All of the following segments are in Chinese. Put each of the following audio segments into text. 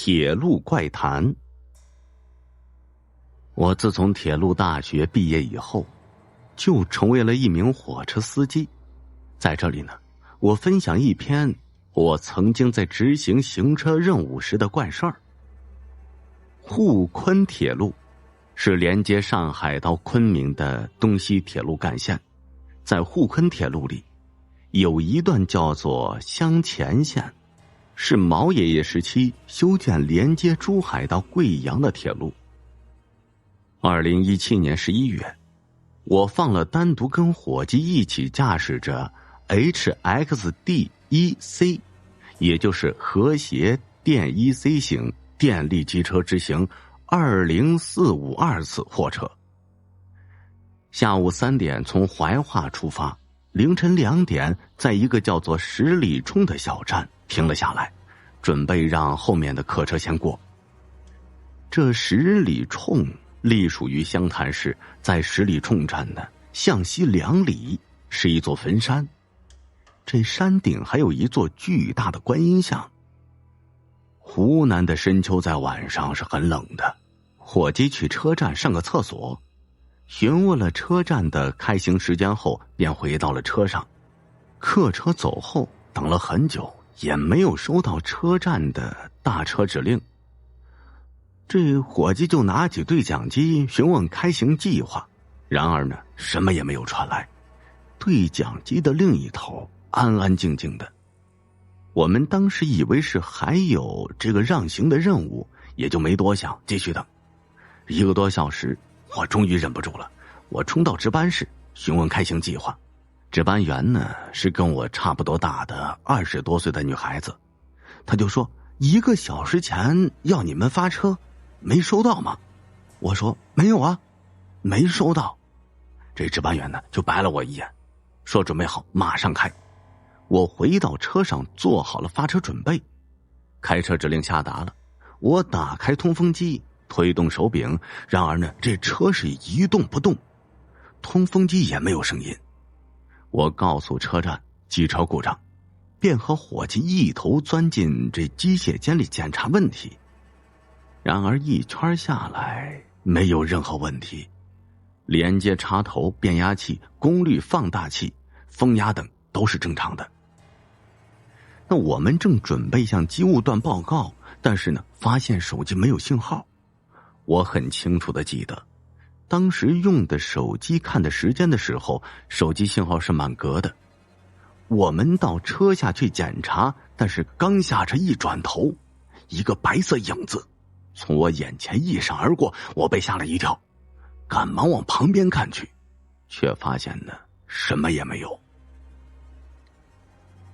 铁路怪谈。我自从铁路大学毕业以后，就成为了一名火车司机。在这里呢，我分享一篇我曾经在执行行车任务时的怪事儿。沪昆铁路是连接上海到昆明的东西铁路干线，在沪昆铁路里有一段叫做湘黔线，是毛爷爷时期修建连接珠海到贵阳的铁路。2017年11月，我放了单独跟伙计一起驾驶着 HXD1C， 也就是和谐电 1C 型电力机车之行20452次货车。下午3点从怀化出发，凌晨2点在一个叫做十里冲的小站停了下来，准备让后面的客车先过。这十里冲隶属于湘潭市，在十里冲站呢向西2里是一座坟山，这山顶还有一座巨大的观音像。湖南的深秋在晚上是很冷的，伙计去车站上个厕所，询问了车站的开行时间后便回到了车上。客车走后等了很久，也没有收到车站的大车指令。这伙计就拿起对讲机询问开行计划，然而呢，什么也没有传来。对讲机的另一头安安静静的，我们当时以为是还有这个让行的任务，也就没多想，继续等。1个多小时，我终于忍不住了，我冲到值班室询问开行计划。值班员呢是跟我差不多大的20多岁的女孩子，她就说1个小时前要你们发车，没收到吗？我说没有啊，没收到。这值班员呢就白了我一眼，说准备好马上开。我回到车上做好了发车准备，开车指令下达了，我打开通风机，推动手柄，然而呢这车是一动不动，通风机也没有声音。我告诉车站机车故障，便和伙计一头钻进这机械间里检查问题。然而一圈下来没有任何问题，连接插头、变压器、功率放大器、风压等都是正常的。那我们正准备向机务段报告，但是呢发现手机没有信号。我很清楚的记得，当时用的手机看的时间的时候，手机信号是满格的。我们到车下去检查，但是刚下车一转头，一个白色影子从我眼前一闪而过，我被吓了一跳，赶忙往旁边看去，却发现呢什么也没有。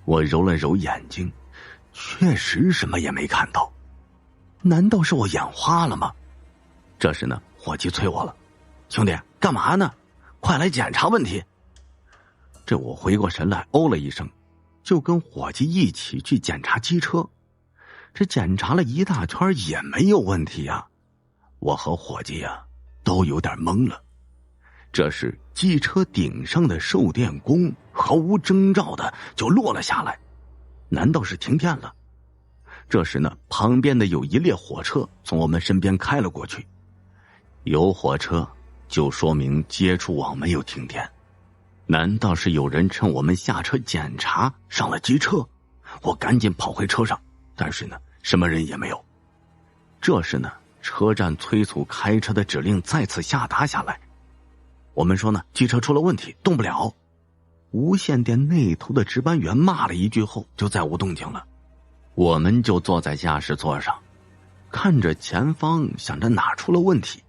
我揉了揉眼睛，确实什么也没看到。难道是我眼花了吗？这时呢伙计催我了，兄弟干嘛呢？快来检查问题。这我回过神来，哦了一声，就跟伙计一起去检查机车。这检查了一大圈也没有问题啊，我和伙计啊都有点懵了。这时机车顶上的受电弓毫无征兆的就落了下来，难道是停电了？这时呢旁边的有一列火车从我们身边开了过去，有火车就说明接触网没有停电，难道是有人趁我们下车检查上了机车？我赶紧跑回车上，但是呢什么人也没有。这时呢车站催促开车的指令再次下达下来，我们说呢机车出了问题，动不了。无线电那头的值班员骂了一句后就再无动静了。我们就坐在驾驶座上，看着前方，想着哪出了问题。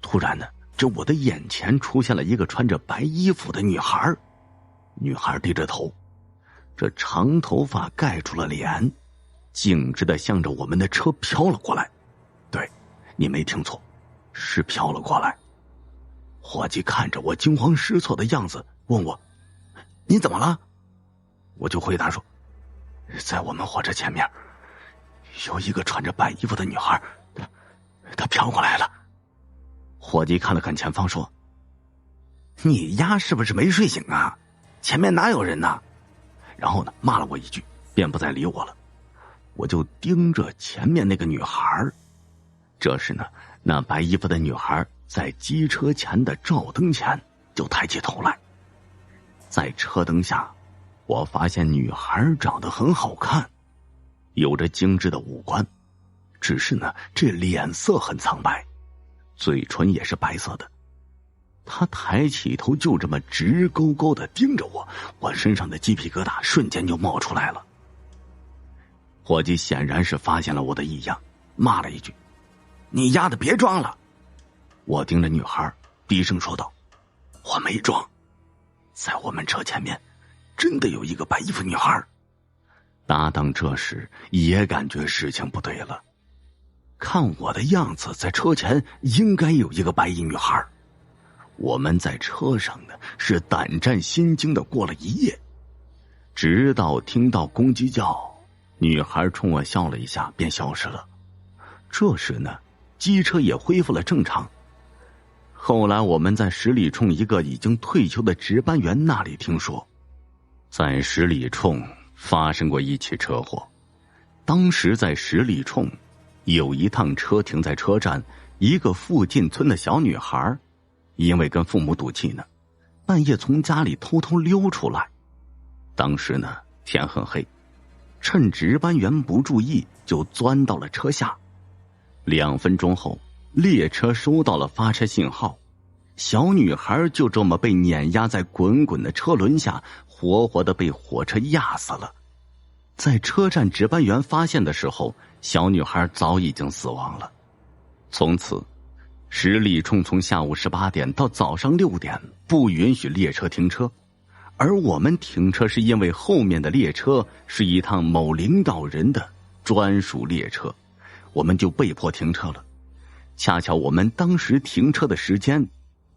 突然呢这我的眼前出现了一个穿着白衣服的女孩。女孩低着头，这长头发盖住了脸，径直的向着我们的车飘了过来。对，你没听错，是飘了过来。伙计看着我惊慌失措的样子，问我你怎么了？我就回答说，在我们火车前面有一个穿着白衣服的女孩，她飘过来了。伙计看了看前方说，你丫是不是没睡醒啊？前面哪有人呢？然后呢骂了我一句，便不再理我了。我就盯着前面那个女孩。这时呢，那白衣服的女孩在机车前的照灯前就抬起头来。在车灯下，我发现女孩长得很好看，有着精致的五官，只是呢，这脸色很苍白，嘴唇也是白色的。她抬起头就这么直勾勾的盯着我，我身上的鸡皮疙瘩瞬间就冒出来了。伙计显然是发现了我的异样，骂了一句：“你丫的别装了！”我盯着女孩低声说道：“我没装，在我们车前面真的有一个白衣服女孩。”搭档这时也感觉事情不对了，看我的样子，在车前应该有一个白衣女孩。我们在车上呢，是胆战心惊的过了一夜，直到听到公鸡叫，女孩冲我笑了一下，便消失了。这时呢，机车也恢复了正常。后来我们在十里冲一个已经退休的值班员那里听说，在十里冲发生过一起车祸。当时在十里冲有一趟车停在车站，一个附近村的小女孩因为跟父母赌气呢，半夜从家里偷偷溜出来。当时呢，天很黑，趁值班员不注意，就钻到了车下。2分钟后，列车收到了发车信号，小女孩就这么被碾压在滚滚的车轮下，活活的被火车压死了。在车站值班员发现的时候，小女孩早已经死亡了。从此，十里冲从下午18点到早上6点不允许列车停车，而我们停车是因为后面的列车是一趟某领导人的专属列车，我们就被迫停车了。恰巧我们当时停车的时间，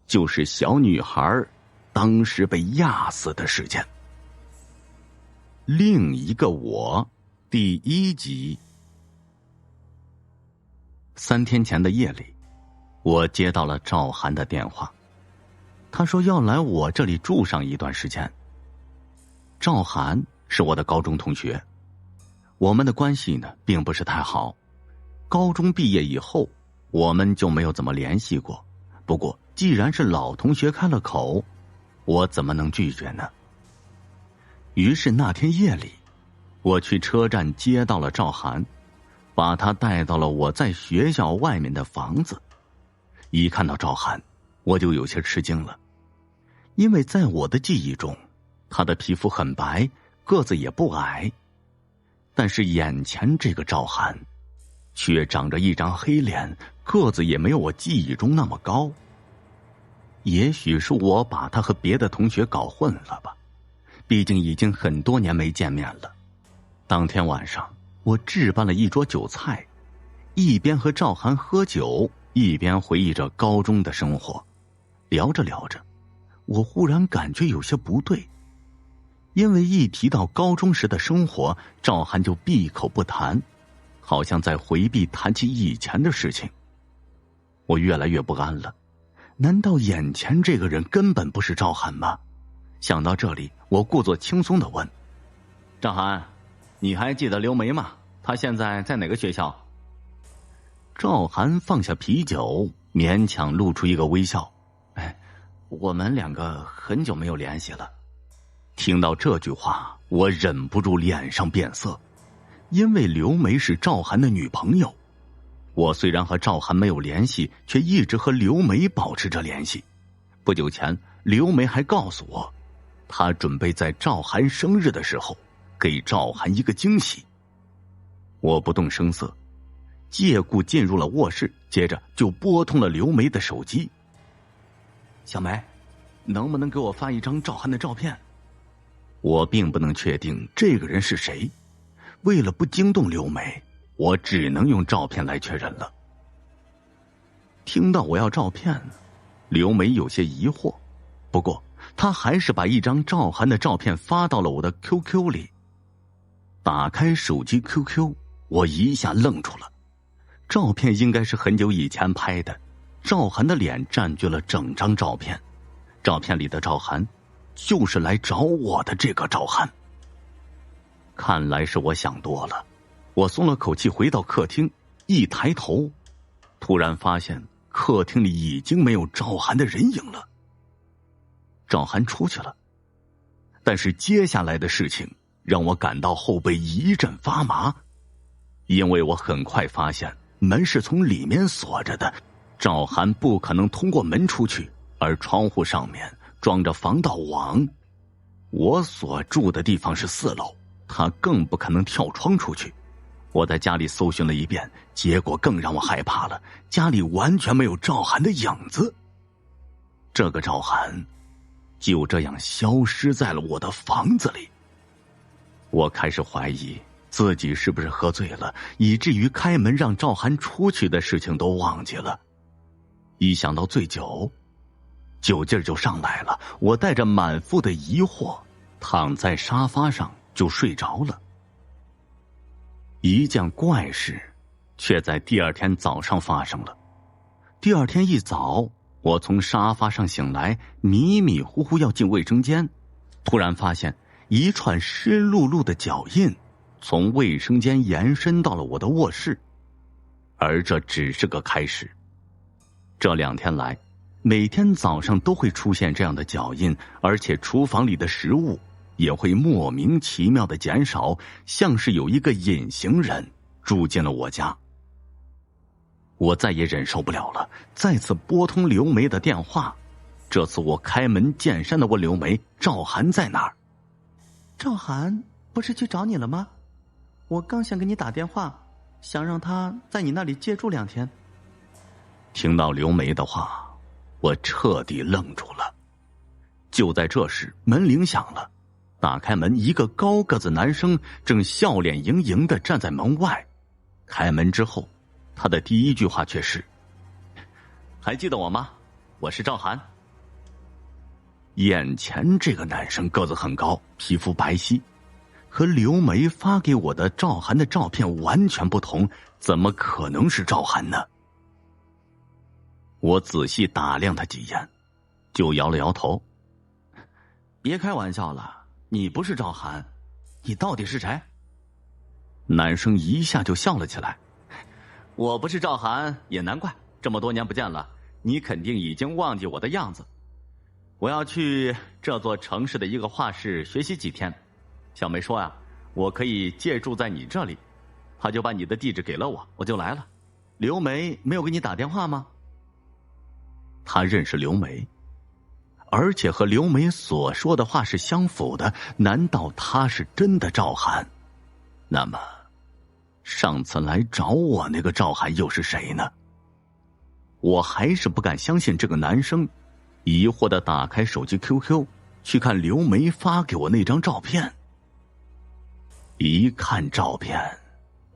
就是小女孩当时被压死的时间。另一个我，第1集。3天前的夜里，我接到了赵涵的电话，他说要来我这里住上一段时间。赵涵是我的高中同学，我们的关系呢并不是太好，高中毕业以后我们就没有怎么联系过。不过既然是老同学开了口，我怎么能拒绝呢？于是那天夜里，我去车站接到了赵涵，把他带到了我在学校外面的房子。一看到赵涵，我就有些吃惊了，因为在我的记忆中，他的皮肤很白，个子也不矮，但是眼前这个赵涵却长着一张黑脸，个子也没有我记忆中那么高。也许是我把他和别的同学搞混了吧，毕竟已经很多年没见面了。当天晚上，我置办了一桌酒菜，一边和赵涵喝酒，一边回忆着高中的生活。聊着聊着，我忽然感觉有些不对，因为一提到高中时的生活，赵涵就闭口不谈，好像在回避谈起以前的事情。我越来越不安了，难道眼前这个人根本不是赵涵吗？想到这里，我故作轻松地问：“赵涵，你还记得刘梅吗？她现在在哪个学校？”赵涵放下啤酒，勉强露出一个微笑：“我们2个很久没有联系了。”听到这句话，我忍不住脸上变色，因为刘梅是赵涵的女朋友。我虽然和赵涵没有联系，却一直和刘梅保持着联系。不久前，刘梅还告诉我，她准备在赵涵生日的时候给赵涵一个惊喜。我不动声色，借故进入了卧室，接着就拨通了刘梅的手机。“小梅，能不能给我发一张赵涵的照片？”我并不能确定这个人是谁，为了不惊动刘梅，我只能用照片来确认了。听到我要照片，刘梅有些疑惑，不过她还是把一张赵涵的照片发到了我的 QQ 里。打开手机 QQ， 我一下愣住了。照片应该是很久以前拍的，赵涵的脸占据了整张照片。照片里的赵涵就是来找我的这个赵涵。看来是我想多了，我松了口气，回到客厅，一抬头，突然发现客厅里已经没有赵涵的人影了。赵涵出去了，但是接下来的事情让我感到后背一阵发麻，因为我很快发现门是从里面锁着的，赵涵不可能通过门出去，而窗户上面装着防盗网。我所住的地方是4楼，他更不可能跳窗出去。我在家里搜寻了一遍，结果更让我害怕了，家里完全没有赵涵的影子。这个赵涵就这样消失在了我的房子里。我开始怀疑自己是不是喝醉了，以至于开门让赵涵出去的事情都忘记了。一想到醉酒，酒劲儿就上来了，我带着满腹的疑惑躺在沙发上就睡着了。一件怪事却在第二天早上发生了。第二天一早，我从沙发上醒来，迷迷糊糊要进卫生间，突然发现一串湿漉漉的脚印从卫生间延伸到了我的卧室。而这只是个开始。这2天来，每天早上都会出现这样的脚印，而且厨房里的食物也会莫名其妙的减少，像是有一个隐形人住进了我家。我再也忍受不了了，再次拨通刘梅的电话。这次我开门见山的问刘梅，赵涵在哪儿？赵涵不是去找你了吗？我刚想给你打电话，想让他在你那里借住2天。听到刘梅的话，我彻底愣住了。就在这时，门铃响了。打开门，一个高个子男生正笑脸盈盈地站在门外。开门之后，他的第一句话却是：还记得我吗？我是赵涵。眼前这个男生个子很高，皮肤白皙，和刘梅发给我的赵涵的照片完全不同，怎么可能是赵涵呢？我仔细打量他几眼，就摇了摇头。别开玩笑了，你不是赵涵，你到底是谁？男生一下就笑了起来。我不是赵涵也难怪，这么多年不见了，你肯定已经忘记我的样子。我要去这座城市的一个画室学习几天，小梅说啊，我可以借住在你这里，她就把你的地址给了我，我就来了。刘梅没有给你打电话吗？他认识刘梅，而且和刘梅所说的话是相符的，难道他是真的赵涵？那么上次来找我那个赵涵又是谁呢？我还是不敢相信这个男生，疑惑地打开手机 QQ 去看刘梅发给我那张照片。一看照片，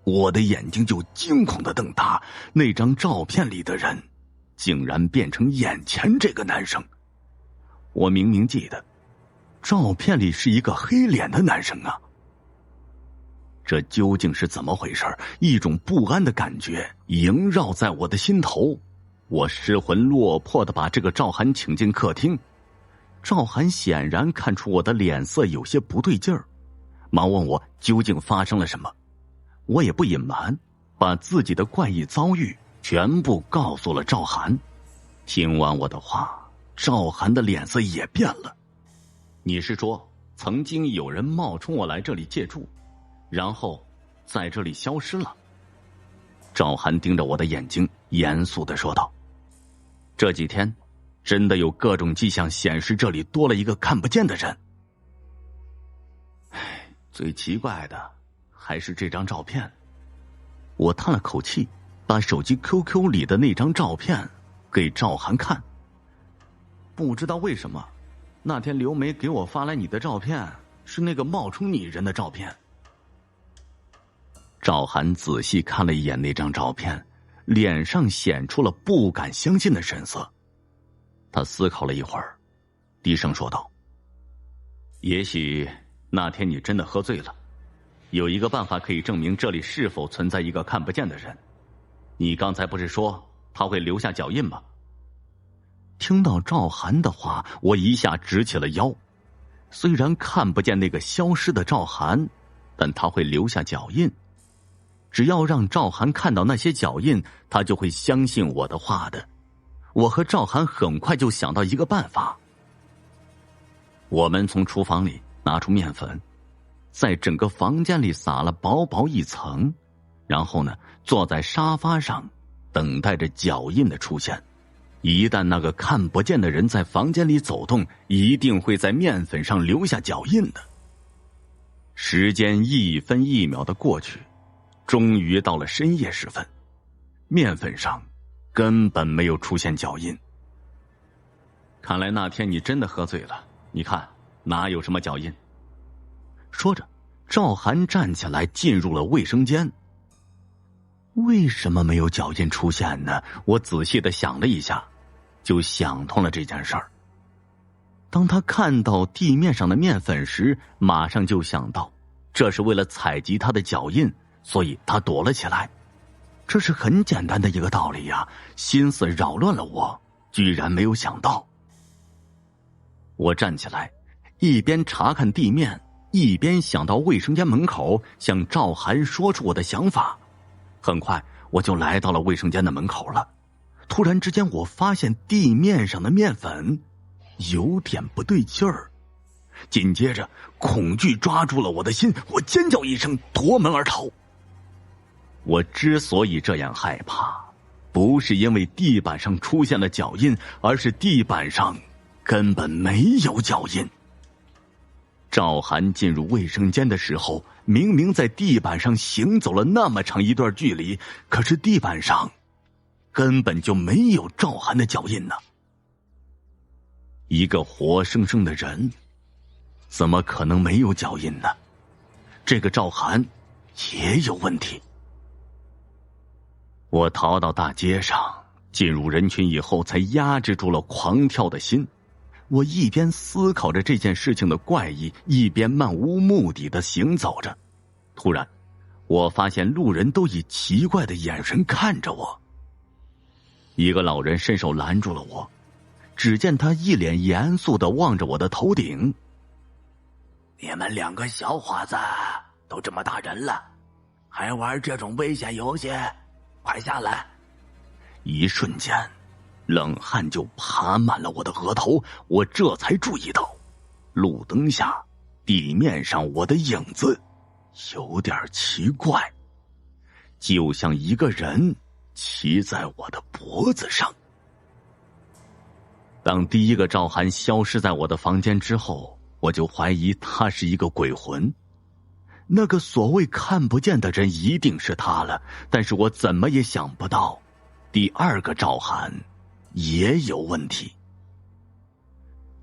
我的眼睛就惊恐地瞪大，那张照片里的人竟然变成眼前这个男生。我明明记得照片里是一个黑脸的男生啊，这究竟是怎么回事？一种不安的感觉萦绕在我的心头。我失魂落魄地把这个赵涵请进客厅。赵涵显然看出我的脸色有些不对劲儿，忙问我究竟发生了什么。我也不隐瞒，把自己的怪异遭遇全部告诉了赵涵。听完我的话，赵涵的脸色也变了。你是说曾经有人冒充我来这里借住，然后在这里消失了？赵涵盯着我的眼睛，严肃地说道：这几天真的有各种迹象显示这里多了一个看不见的人。最奇怪的还是这张照片。我叹了口气，把手机 QQ 里的那张照片给赵涵看。不知道为什么，那天刘梅给我发来你的照片是那个冒充你人的照片。赵涵仔细看了一眼那张照片，脸上显出了不敢相信的神色。他思考了一会儿，低声说道：也许那天你真的喝醉了，有一个办法可以证明这里是否存在一个看不见的人。你刚才不是说他会留下脚印吗？听到赵涵的话，我一下直起了腰。虽然看不见那个消失的赵涵，但他会留下脚印。只要让赵涵看到那些脚印，他就会相信我的话的。我和赵涵很快就想到一个办法。我们从厨房里拿出面粉，在整个房间里撒了薄薄一层，然后呢，坐在沙发上等待着脚印的出现。一旦那个看不见的人在房间里走动，一定会在面粉上留下脚印的。时间一分一秒的过去，终于到了深夜时分，面粉上根本没有出现脚印。看来那天你真的喝醉了，你看哪有什么脚印。说着，赵涵站起来进入了卫生间。为什么没有脚印出现呢？我仔细的想了一下，就想通了这件事儿。当他看到地面上的面粉时，马上就想到这是为了采集他的脚印，所以他躲了起来。这是很简单的一个道理呀，心思扰乱了我，居然没有想到。我站起来，一边查看地面，一边想到卫生间门口，向赵涵说出我的想法。很快我就来到了卫生间的门口了。突然之间，我发现地面上的面粉有点不对劲儿。紧接着，恐惧抓住了我的心，我尖叫一声，夺门而逃。我之所以这样害怕，不是因为地板上出现了脚印，而是地板上根本没有脚印。赵涵进入卫生间的时候，明明在地板上行走了那么长一段距离，可是地板上根本就没有赵涵的脚印呢。一个活生生的人，怎么可能没有脚印呢？这个赵涵也有问题。我逃到大街上，进入人群以后，才压制住了狂跳的心。我一边思考着这件事情的怪异，一边漫无目的的行走着。突然，我发现路人都以奇怪的眼神看着我。一个老人伸手拦住了我，只见他一脸严肃的望着我的头顶。你们两个小伙子都这么大人了，还玩这种危险游戏？快下来！一瞬间，冷汗就爬满了我的额头，我这才注意到，路灯下地面上我的影子有点奇怪，就像一个人骑在我的脖子上。当第一个赵涵消失在我的房间之后，我就怀疑他是一个鬼魂。那个所谓看不见的人一定是他了，但是我怎么也想不到，第二个赵涵也有问题。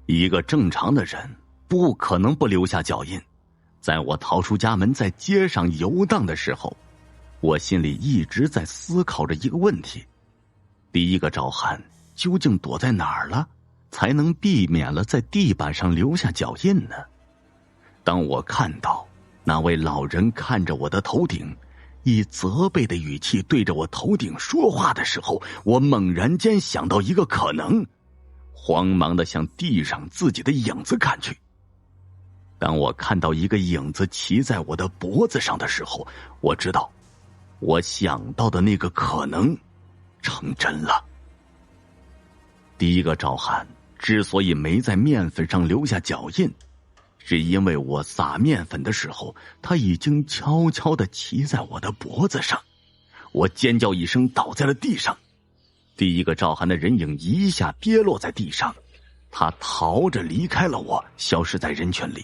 一个正常的人不可能不留下脚印。在我逃出家门，在街上游荡的时候，我心里一直在思考着一个问题：第一个赵涵究竟躲在哪儿了，才能避免了在地板上留下脚印呢？当我看到那位老人看着我的头顶，以责备的语气对着我头顶说话的时候，我猛然间想到一个可能，慌忙的向地上自己的影子看去。当我看到一个影子骑在我的脖子上的时候，我知道我想到的那个可能成真了。第一个赵涵之所以没在面粉上留下脚印，是因为我撒面粉的时候，他已经悄悄地骑在我的脖子上。我尖叫一声，倒在了地上。第一个赵涵的人影一下跌落在地上，他逃着离开了我，消失在人群里。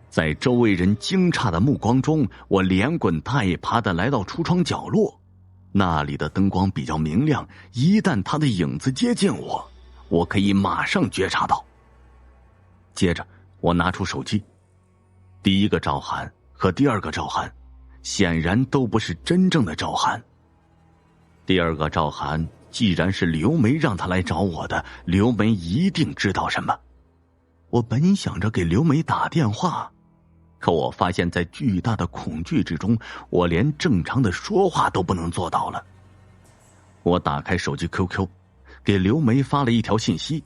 在周围人惊诧的目光中，我连滚带爬地来到橱窗角落。那里的灯光比较明亮，一旦他的影子接近我，我可以马上觉察到。接着我拿出手机，第一个赵涵和第二个赵涵显然都不是真正的赵涵。第二个赵涵既然是刘梅让他来找我的，刘梅一定知道什么。我本想着给刘梅打电话，可我发现在巨大的恐惧之中，我连正常的说话都不能做到了。我打开手机 QQ， 给刘梅发了一条信息：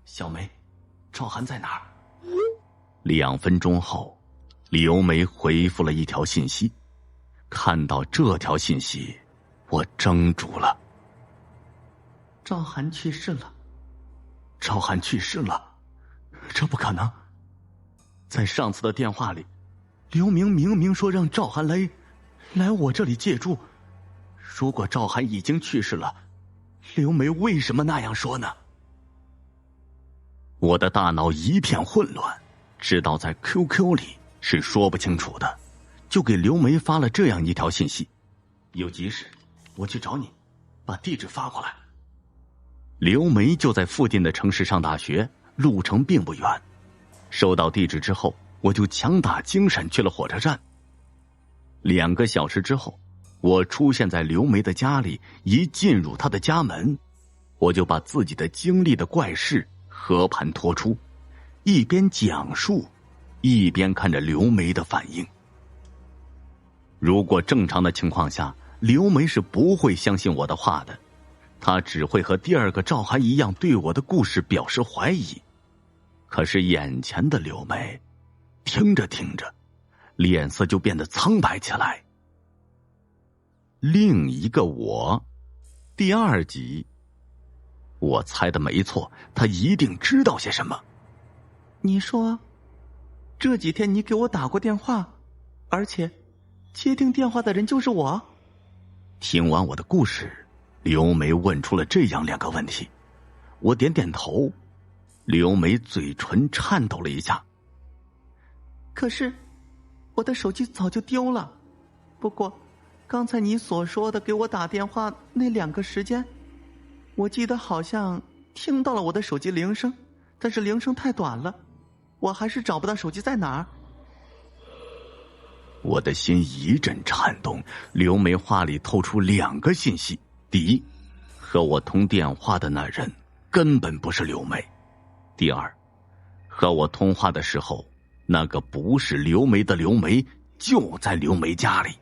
小梅，赵涵在哪儿？2分钟后，刘梅回复了一条信息：看到这条信息，我怔住了。赵涵去世了。赵涵去世了？这不可能！在上次的电话里，刘明明明说让赵涵来我这里借住。如果赵涵已经去世了，刘梅为什么那样说呢？我的大脑一片混乱，知道在 QQ 里是说不清楚的，就给刘梅发了这样一条信息：有急事，我去找你，把地址发过来。刘梅就在附近的城市上大学，路程并不远。收到地址之后，我就强打精神去了火车站。2个小时之后，我出现在刘梅的家里，一进入她的家门，我就把自己的经历的怪事和盘托出，一边讲述，一边看着刘梅的反应。如果正常的情况下，刘梅是不会相信我的话的，她只会和第2个赵涵一样对我的故事表示怀疑。可是眼前的刘梅，听着听着，脸色就变得苍白起来。另一个我，第2集。我猜的没错，他一定知道些什么。你说，这几天你给我打过电话，而且接听电话的人就是我？听完我的故事，刘梅问出了这样2个问题。我点点头，刘梅嘴唇颤抖了一下。可是我的手机早就丢了。不过刚才你所说的给我打电话那2个时间，我记得好像听到了我的手机铃声，但是铃声太短了，我还是找不到手机在哪儿。我的心一阵颤动，刘梅话里透出2个信息：第一，和我通电话的那人根本不是刘梅；第2，和我通话的时候，那个不是刘梅的刘梅就在刘梅家里。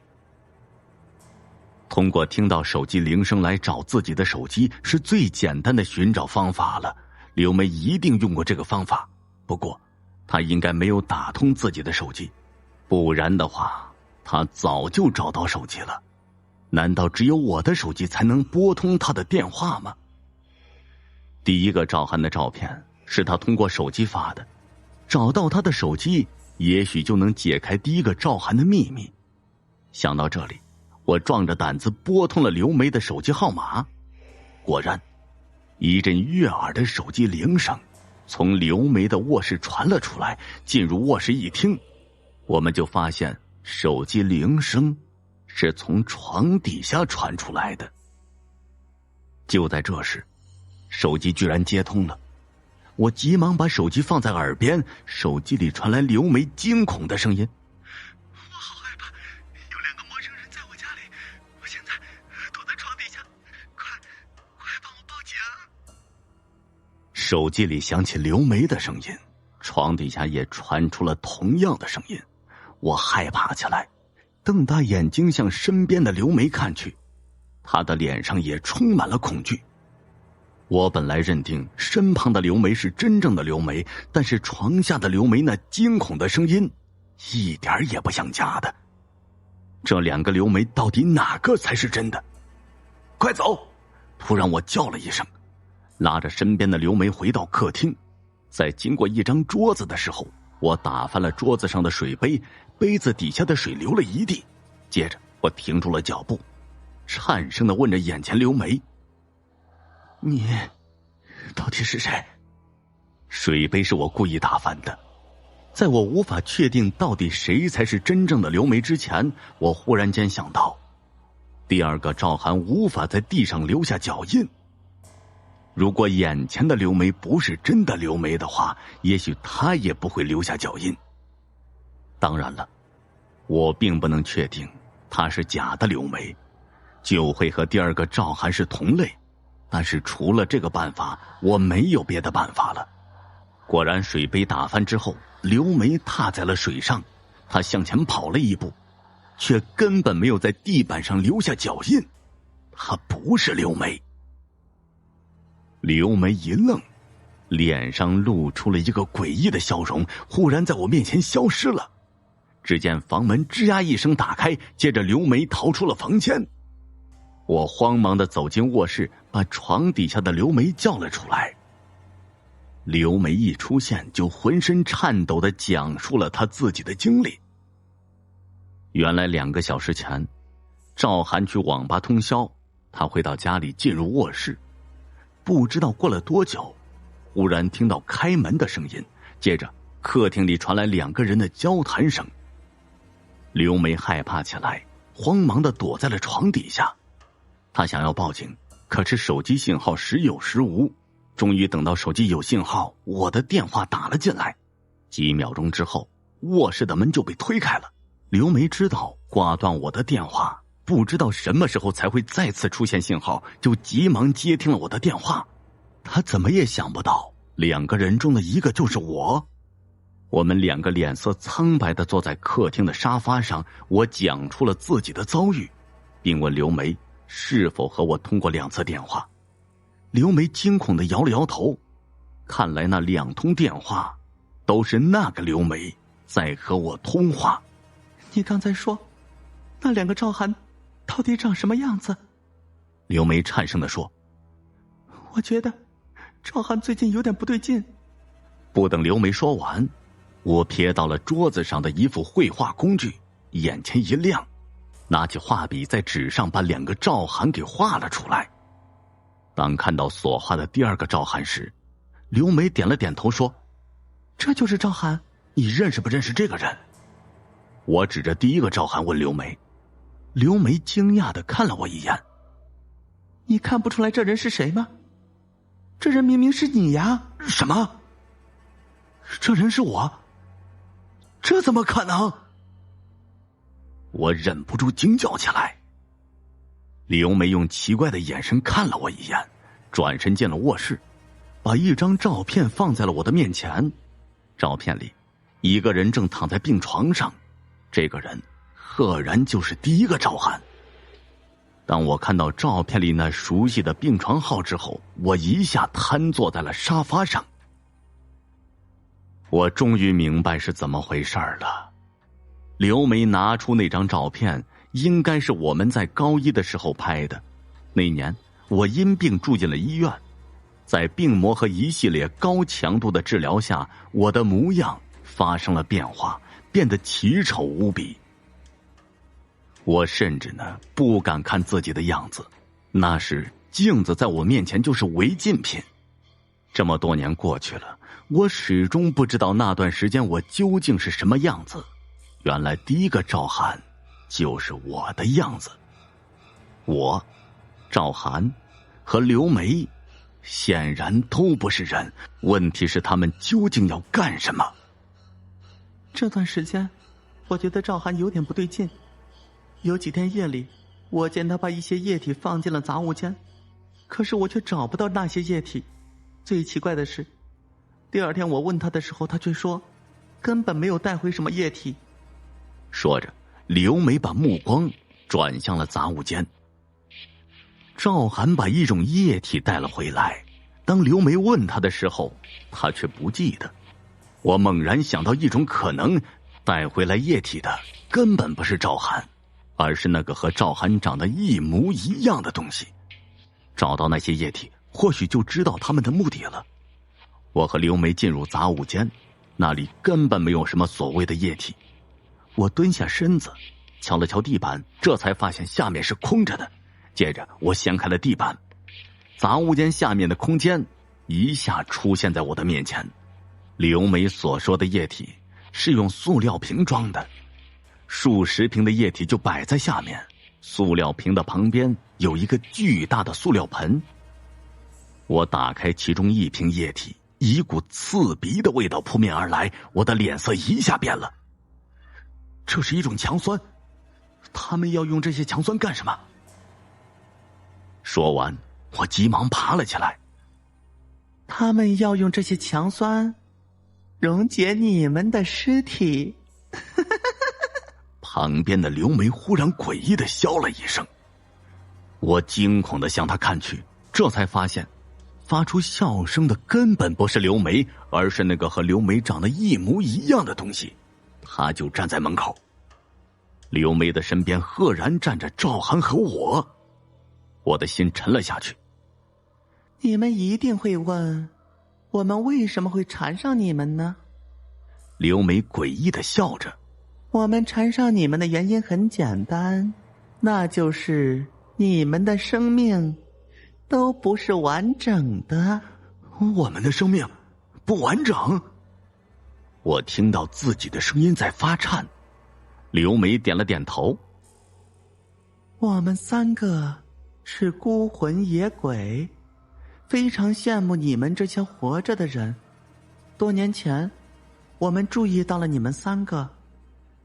通过听到手机铃声来找自己的手机是最简单的寻找方法了，刘梅一定用过这个方法。不过她应该没有打通自己的手机，不然的话她早就找到手机了。难道只有我的手机才能拨通她的电话吗？第1个赵涵的照片是她通过手机发的，找到她的手机也许就能解开第1个赵涵的秘密。想到这里，我壮着胆子拨通了刘梅的手机号码。果然，一阵悦耳的手机铃声从刘梅的卧室传了出来。进入卧室一听，我们就发现手机铃声是从床底下传出来的。就在这时，手机居然接通了。我急忙把手机放在耳边，手机里传来刘梅惊恐的声音：我好害怕，有2个陌生人在我家里，我现在躲在床底下，快帮我报警！手机里响起刘梅的声音，床底下也传出了同样的声音。我害怕起来，瞪大眼睛向身边的刘梅看去，她的脸上也充满了恐惧。我本来认定身旁的刘梅是真正的刘梅，但是床下的刘梅那惊恐的声音一点也不像假的。这2个刘梅到底哪个才是真的？快走！突然我叫了一声，拉着身边的刘梅回到客厅。在经过一张桌子的时候，我打翻了桌子上的水杯，杯子底下的水流了一地。接着我停住了脚步，颤声地问着眼前刘梅：你到底是谁？水杯是我故意打翻的。在我无法确定到底谁才是真正的刘梅之前，我忽然间想到，第2个赵涵无法在地上留下脚印。如果眼前的刘梅不是真的刘梅的话，也许她也不会留下脚印。当然了，我并不能确定她是假的刘梅，就会和第2个赵涵是同类。但是除了这个办法，我没有别的办法了。果然，水杯打翻之后，刘梅踏在了水上，她向前跑了一步，却根本没有在地板上留下脚印。她不是刘梅。刘梅一愣，脸上露出了一个诡异的笑容，忽然在我面前消失了。只见房门吱呀一声打开，接着刘梅逃出了房间。我慌忙地走进卧室，把床底下的刘梅叫了出来。刘梅一出现，就浑身颤抖地讲述了她自己的经历。原来2个小时前，赵涵去网吧通宵，他回到家里进入卧室，不知道过了多久，忽然听到开门的声音，接着客厅里传来2个人的交谈声。刘梅害怕起来，慌忙地躲在了床底下。她想要报警，可是手机信号时有时无。终于等到手机有信号，我的电话打了进来。几秒钟之后，卧室的门就被推开了。刘梅知道挂断我的电话，不知道什么时候才会再次出现信号，就急忙接听了我的电话。她怎么也想不到，2个人中的一个就是我。我们2个脸色苍白地坐在客厅的沙发上，我讲出了自己的遭遇，并问刘梅是否和我通过2次电话。刘梅惊恐地摇了摇头，看来那2通电话都是那个刘梅在和我通话。你刚才说那2个赵涵到底长什么样子？刘梅颤声地说，我觉得赵涵最近有点不对劲。不等刘梅说完，我瞥到了桌子上的一幅绘画工具，眼前一亮，拿起画笔在纸上把2个赵涵给画了出来。当看到所画的第2个赵涵时，刘梅点了点头说，这就是赵涵，你认识不认识这个人？我指着第1个赵涵问刘梅。刘梅惊讶地看了我一眼，你看不出来这人是谁吗？这人明明是你呀！什么？这人是我？这怎么可能？我忍不住惊叫起来。刘梅用奇怪的眼神看了我一眼，转身进了卧室，把一张照片放在了我的面前。照片里，一个人正躺在病床上，这个人赫然就是第1个赵涵。当我看到照片里那熟悉的病床号之后，我一下瘫坐在了沙发上。我终于明白是怎么回事了。刘梅拿出那张照片，应该是我们在高1的时候拍的。那年我因病住进了医院，在病魔和一系列高强度的治疗下，我的模样发生了变化，变得奇丑无比。我甚至不敢看自己的样子，那时镜子在我面前就是违禁品。这么多年过去了，我始终不知道那段时间我究竟是什么样子。原来第1个赵涵就是我的样子。我、赵涵和刘梅显然都不是人，问题是他们究竟要干什么？这段时间我觉得赵涵有点不对劲。有几天夜里，我见他把一些液体放进了杂物间，可是我却找不到那些液体。最奇怪的是，第2天我问他的时候，他却说根本没有带回什么液体。说着，刘梅把目光转向了杂物间。赵涵把一种液体带了回来，当刘梅问他的时候，他却不记得。我猛然想到一种可能，带回来液体的根本不是赵涵，而是那个和赵涵长得一模一样的东西。找到那些液体，或许就知道他们的目的了。我和刘梅进入杂物间，那里根本没有什么所谓的液体。我蹲下身子，敲了敲地板，这才发现下面是空着的。接着我掀开了地板，杂物间下面的空间一下出现在我的面前。刘梅所说的液体是用塑料瓶装的，数十瓶的液体就摆在下面，塑料瓶的旁边有一个巨大的塑料盆。我打开其中一瓶液体，一股刺鼻的味道扑面而来，我的脸色一下变了。这是一种强酸，他们要用这些强酸干什么？说完，我急忙爬了起来。他们要用这些强酸溶解你们的尸体。旁边的刘梅忽然诡异的笑了一声，我惊恐的向她看去，这才发现发出笑声的根本不是刘梅，而是那个和刘梅长得一模一样的东西。他就站在门口。刘梅的身边赫然站着赵涵和我的心沉了下去。你们一定会问，我们为什么会缠上你们呢？刘梅诡异地笑着。我们缠上你们的原因很简单，那就是你们的生命都不是完整的。我们的生命不完整？我听到自己的声音在发颤。刘梅点了点头。我们3个是孤魂野鬼，非常羡慕你们这些活着的人。多年前，我们注意到了你们3个，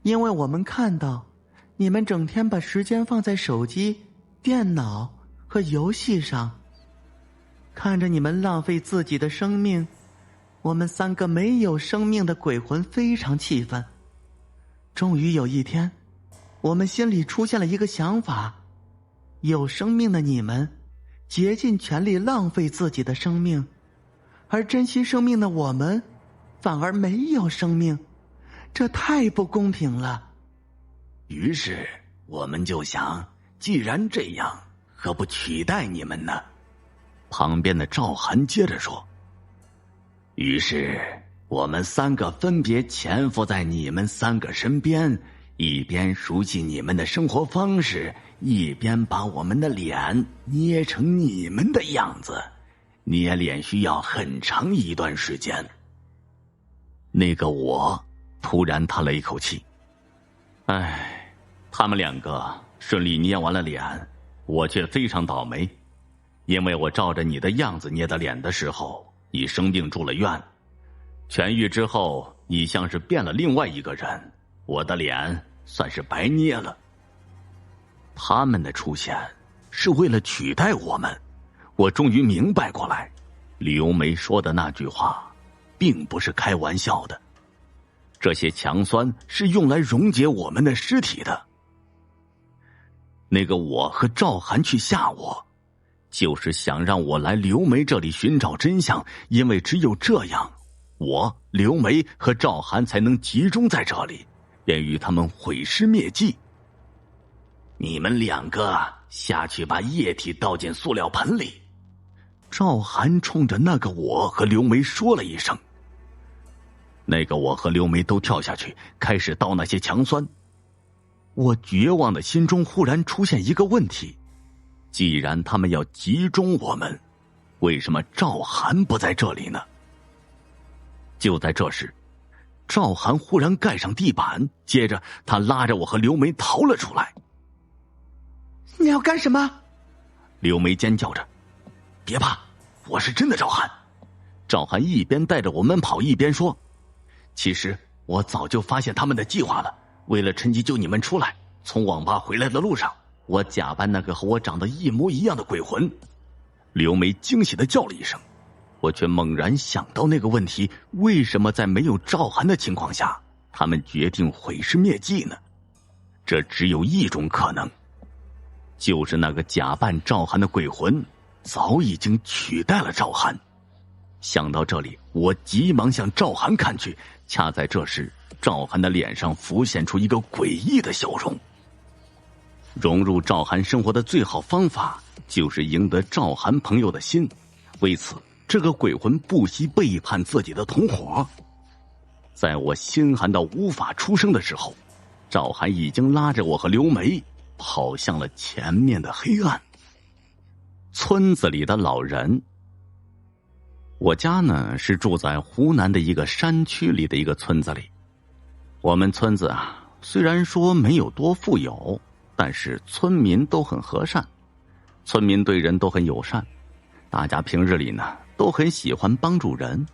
因为我们看到你们整天把时间放在手机、电脑和游戏上，看着你们浪费自己的生命，我们3个没有生命的鬼魂非常气愤。终于有一天，我们心里出现了一个想法，有生命的你们竭尽全力浪费自己的生命，而珍惜生命的我们反而没有生命，这太不公平了。于是我们就想，既然这样，何不取代你们呢？旁边的赵涵接着说。于是我们3个分别潜伏在你们3个身边，一边熟悉你们的生活方式，一边把我们的脸捏成你们的样子。捏脸需要很长一段时间。那个我突然叹了一口气。唉，他们2个顺利捏完了脸，我却非常倒霉，因为我照着你的样子捏的脸的时候，你生病住了院，痊愈之后，你像是变了另外一个人，我的脸算是白捏了。他们的出现是为了取代我们，我终于明白过来，刘梅说的那句话并不是开玩笑的。这些强酸是用来溶解我们的尸体的。那个我和赵涵去吓我，就是想让我来刘梅这里寻找真相，因为只有这样，我刘梅和赵涵才能集中在这里，便与他们毁尸灭迹。你们2个下去把液体倒进塑料盆里。赵涵冲着那个我和刘梅说了一声。那个我和刘梅都跳下去，开始倒那些强酸。我绝望的心中忽然出现一个问题，既然他们要集中我们，为什么赵涵不在这里呢？就在这时，赵涵忽然盖上地板，接着他拉着我和刘梅逃了出来。你要干什么？刘梅尖叫着。别怕，我是真的赵涵。赵涵一边带着我们跑，一边说，其实我早就发现他们的计划了，为了趁机救你们出来，从网吧回来的路上，我假扮那个和我长得一模一样的鬼魂。刘梅惊喜地叫了一声，我却猛然想到那个问题，为什么在没有赵涵的情况下，他们决定毁尸灭迹呢？这只有一种可能，就是那个假扮赵涵的鬼魂早已经取代了赵涵。想到这里，我急忙向赵涵看去，恰在这时，赵涵的脸上浮现出一个诡异的笑容。融入赵涵生活的最好方法，就是赢得赵涵朋友的心。为此，这个鬼魂不惜背叛自己的同伙。在我心寒到无法出声的时候，赵涵已经拉着我和刘梅跑向了前面的黑暗。村子里的老人。我家呢是住在湖南的一个山区里的一个村子里。我们村子啊，虽然说没有多富有，但是村民都很和善，村民对人都很友善，大家平日里呢都很喜欢帮助人。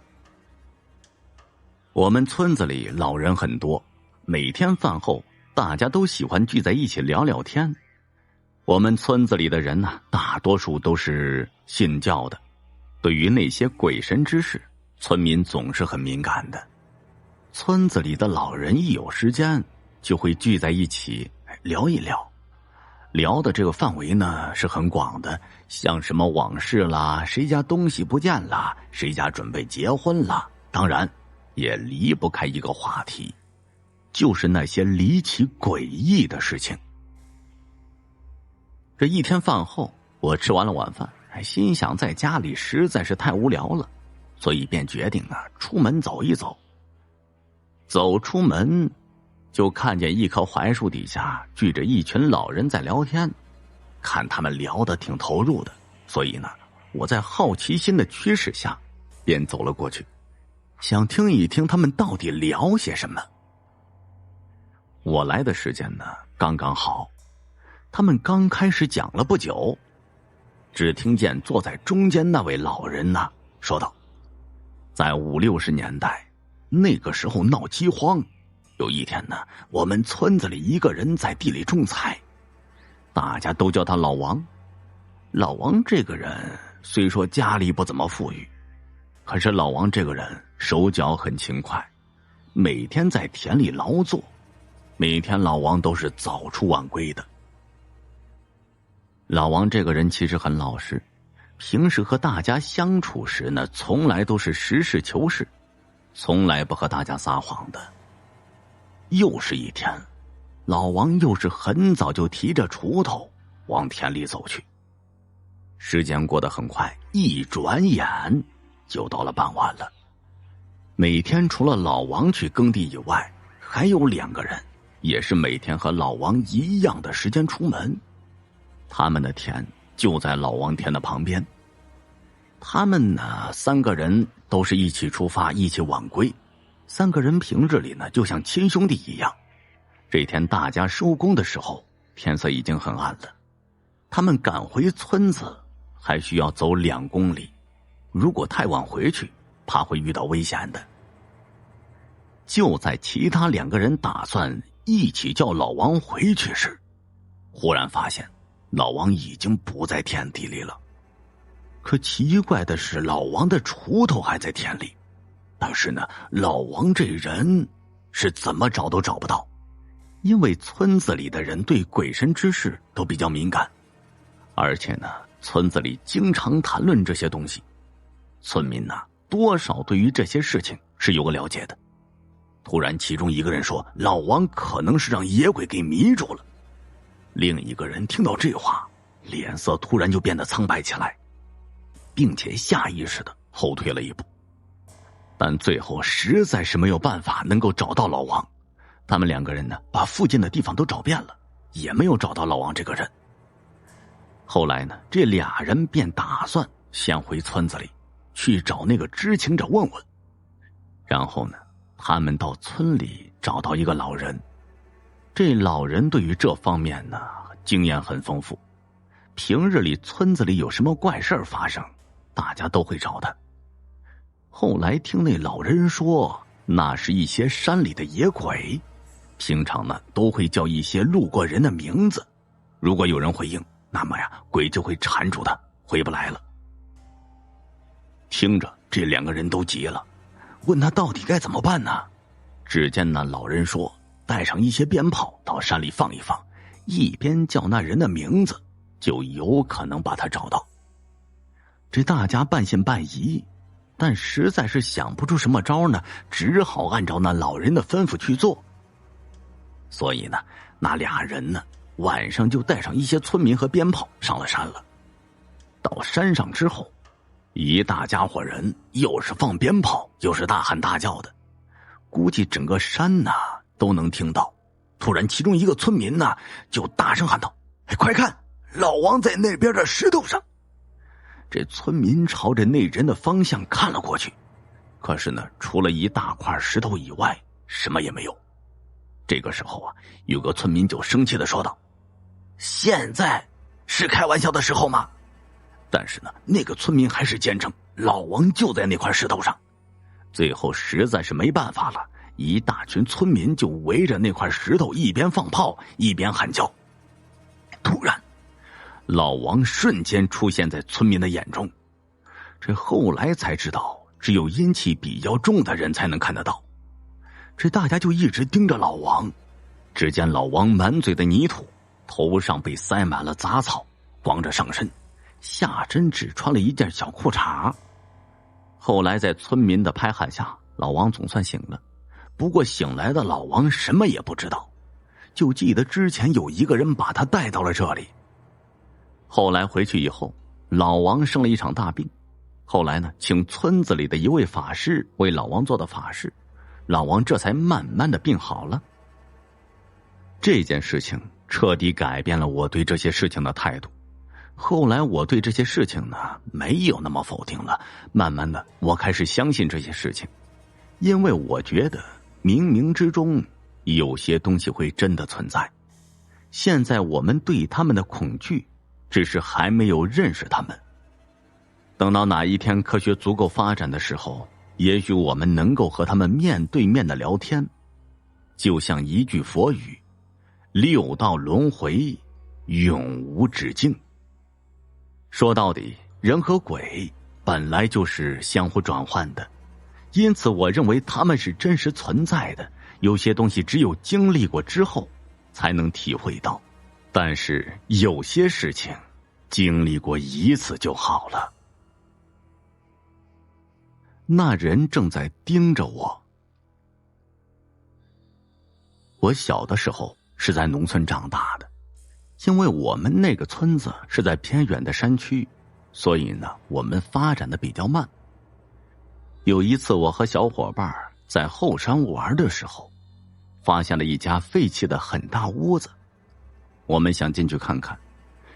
我们村子里老人很多，每天饭后大家都喜欢聚在一起聊聊天。我们村子里的人呢，大多数都是信教的，对于那些鬼神之事，村民总是很敏感的。村子里的老人一有时间就会聚在一起聊一聊，聊的这个范围呢是很广的，像什么往事啦，谁家东西不见啦，谁家准备结婚啦，当然也离不开一个话题，就是那些离奇诡异的事情。这一天饭后，我吃完了晚饭，心想在家里实在是太无聊了，所以便决定出门走一走。走出门，就看见一棵槐树底下聚着一群老人在聊天，看他们聊得挺投入的，所以我在好奇心的驱使下，便走了过去，想听一听他们到底聊些什么。我来的时间刚刚好，他们刚开始讲了不久，只听见坐在中间那位老人说道，在50、60年代，那个时候闹饥荒，有一天我们村子里一个人在地里种菜，大家都叫他老王。老王这个人虽说家里不怎么富裕，可是老王这个人手脚很勤快，每天在田里劳作，每天老王都是早出晚归的。老王这个人其实很老实，平时和大家相处时从来都是实事求是，从来不和大家撒谎的。又是一天，老王又是很早就提着锄头往田里走去。时间过得很快，一转眼就到了傍晚了。每天除了老王去耕地以外，还有2个人也是每天和老王一样的时间出门，他们的田就在老王田的旁边。他们3个人都是一起出发，一起晚归。3个人平日里就像亲兄弟一样。这天大家收工的时候，天色已经很暗了。他们赶回村子还需要走2公里，如果太晚回去，怕会遇到危险的。就在其他2个人打算一起叫老王回去时，忽然发现老王已经不在田地里了。可奇怪的是，老王的锄头还在田里，但是老王这人是怎么找都找不到。因为村子里的人对鬼神之事都比较敏感，而且村子里经常谈论这些东西，村民多少对于这些事情是有个了解的。突然其中一个人说，老王可能是让野鬼给迷住了。另一个人听到这话，脸色突然就变得苍白起来，并且下意识的后退了一步。但最后实在是没有办法能够找到老王，他们2个人把附近的地方都找遍了，也没有找到老王这个人。后来这俩人便打算先回村子里去找那个知情者问问。然后他们到村里找到一个老人，这老人对于这方面经验很丰富，平日里村子里有什么怪事发生，大家都会找他。后来听那老人说，那是一些山里的野鬼，平常都会叫一些路过人的名字，如果有人回应，那么鬼就会缠住他，回不来了。听着这2个人都急了，问他到底该怎么办呢？只见那老人说，带上一些鞭炮到山里放一放，一边叫那人的名字，就有可能把他找到。这大家半信半疑，但实在是想不出什么招只好按照那老人的吩咐去做。所以那俩人晚上就带上一些村民和鞭炮上了山了。到山上之后，一大家伙人又是放鞭炮又是大喊大叫的，估计整个山都能听到。突然其中一个村民就大声喊道，快看，老王在那边的石头上。这村民朝着那人的方向看了过去，可是除了一大块石头以外什么也没有。这个时候有个村民就生气地说道，现在是开玩笑的时候吗？但是那个村民还是坚称老王就在那块石头上。最后实在是没办法了，一大群村民就围着那块石头一边放炮一边喊叫。突然老王瞬间出现在村民的眼中，这后来才知道只有阴气比较重的人才能看得到。这大家就一直盯着老王，只见老王满嘴的泥土，头上被塞满了杂草，光着上身，下身只穿了一件小裤衩。后来在村民的拍喊下，老王总算醒了，不过醒来的老王什么也不知道，就记得之前有一个人把他带到了这里。后来回去以后，老王生了一场大病，后来呢，请村子里的一位法师为老王做的法事，老王这才慢慢的病好了。这件事情彻底改变了我对这些事情的态度。后来我对这些事情呢，没有那么否定了，慢慢的我开始相信这些事情，因为我觉得冥冥之中有些东西会真的存在。现在我们对他们的恐惧，只是还没有认识他们。等到哪一天科学足够发展的时候，也许我们能够和他们面对面的聊天。就像一句佛语，6道轮回，永无止境。说到底，人和鬼本来就是相互转换的，因此我认为他们是真实存在的。有些东西只有经历过之后才能体会到，但是有些事情经历过一次就好了。那人正在盯着我。我小的时候是在农村长大的，因为我们那个村子是在偏远的山区，所以呢，我们发展的比较慢。有一次我和小伙伴在后山玩的时候，发现了一家废弃的很大屋子。我们想进去看看，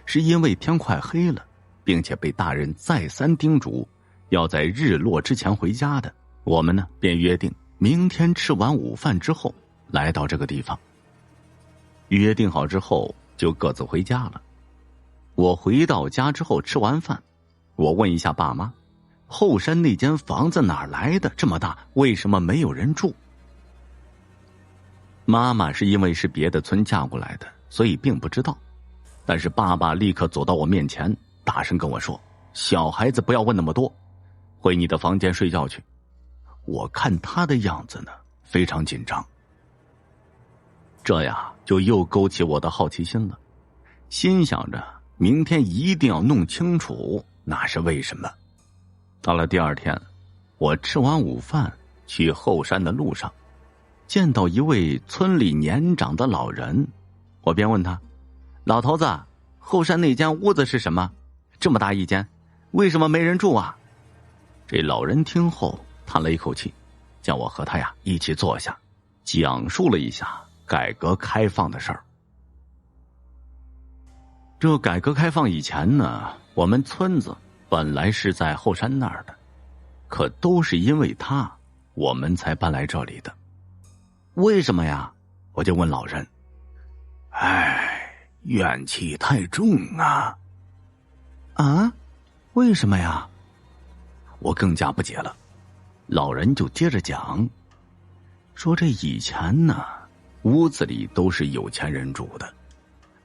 是因为天快黑了，并且被大人再三叮嘱要在日落之前回家的。我们呢便约定明天吃完午饭之后来到这个地方。约定好之后就各自回家了。我回到家之后吃完饭，我问一下爸妈，后山那间房子哪来的这么大，为什么没有人住？妈妈是因为是别的村嫁过来的，所以并不知道。但是爸爸立刻走到我面前，大声跟我说，小孩子不要问那么多，回你的房间睡觉去。我看他的样子呢，非常紧张。这呀，就又勾起我的好奇心了，心想着明天一定要弄清楚那是为什么。到了第二天，我吃完午饭去后山的路上，见到一位村里年长的老人，我便问他，老头子，后山那间屋子是什么？这么大一间，为什么没人住啊？这老人听后叹了一口气，叫我和他呀一起坐下，讲述了一下改革开放的事儿。这改革开放以前呢，我们村子本来是在后山那儿的，可都是因为他，我们才搬来这里的。为什么呀？我就问老人。怨气太重啊。啊？为什么呀？我更加不解了。老人就接着讲，说这以前呢，屋子里都是有钱人住的，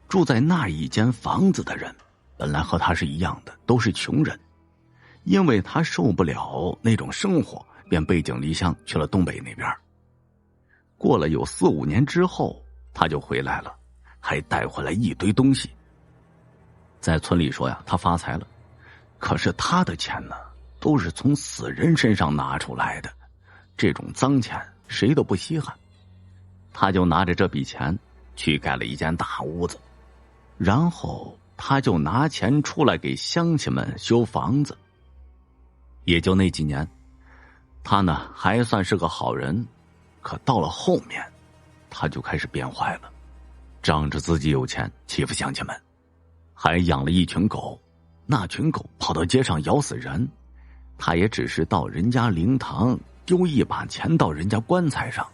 住在那一间房子的人本来和他是一样的，都是穷人。因为他受不了那种生活，便背井离乡去了东北那边。过了有4、5年之后，他就回来了，还带回来一堆东西。在村里说呀，他发财了，可是他的钱呢，都是从死人身上拿出来的，这种脏钱谁都不稀罕。他就拿着这笔钱去盖了一间大屋子，然后他就拿钱出来给乡亲们修房子。也就那几年，他呢还算是个好人，可到了后面他就开始变坏了，仗着自己有钱欺负乡亲们，还养了一群狗，那群狗跑到街上咬死人，他也只是到人家灵堂丢一把钱到人家棺材上。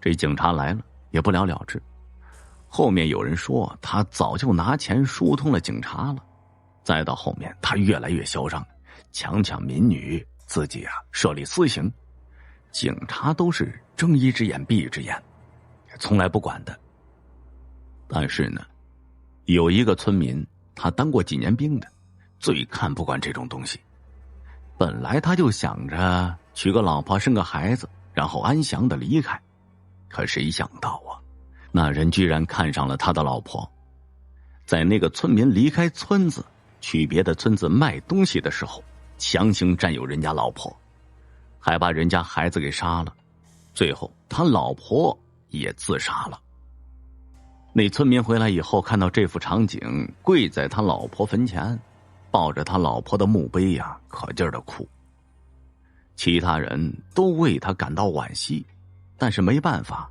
这警察来了也不了了之。后面有人说他早就拿钱疏通了警察了。再到后面他越来越嚣张，强抢民女，自己设立私刑，警察都是睁一只眼闭一只眼，从来不管的。但是呢，有一个村民，他当过几年兵的，最看不惯这种东西。本来他就想着娶个老婆生个孩子，然后安详的离开，可谁想到那人居然看上了他的老婆。在那个村民离开村子去别的村子卖东西的时候，强行占有人家老婆，还把人家孩子给杀了。最后他老婆也自杀了。那村民回来以后看到这幅场景，跪在他老婆坟前，抱着他老婆的墓碑呀，可劲儿的哭。其他人都为他感到惋惜，但是没办法，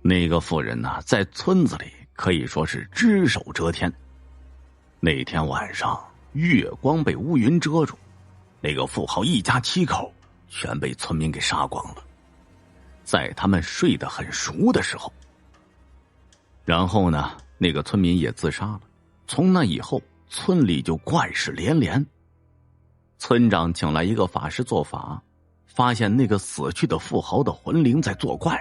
那个妇人呢，在村子里可以说是只手遮天。那天晚上，月光被乌云遮住，那个富豪一家7口全被村民给杀光了。在他们睡得很熟的时候，然后呢，那个村民也自杀了。从那以后，村里就怪事连连。村长请来一个法师做法，发现那个死去的富豪的魂灵在作怪。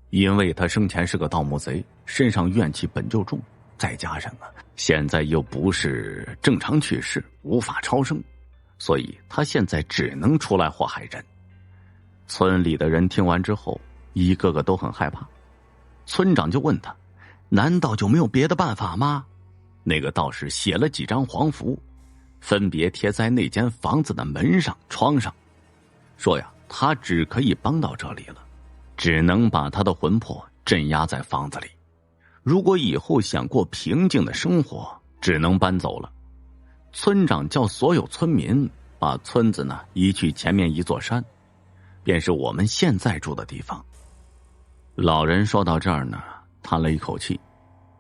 因为他生前是个盗墓贼，身上怨气本就重，再加上现在又不是正常去世，无法超生，所以他现在只能出来祸害人。村里的人听完之后，一个个都很害怕。村长就问他，难道就没有别的办法吗？那个道士写了几张黄符，分别贴在那间房子的门上、窗上，说呀，他只可以帮到这里了，只能把他的魂魄镇压在房子里。如果以后想过平静的生活，只能搬走了。村长叫所有村民把村子呢移去前面一座山，便是我们现在住的地方。老人说到这儿呢，叹了一口气，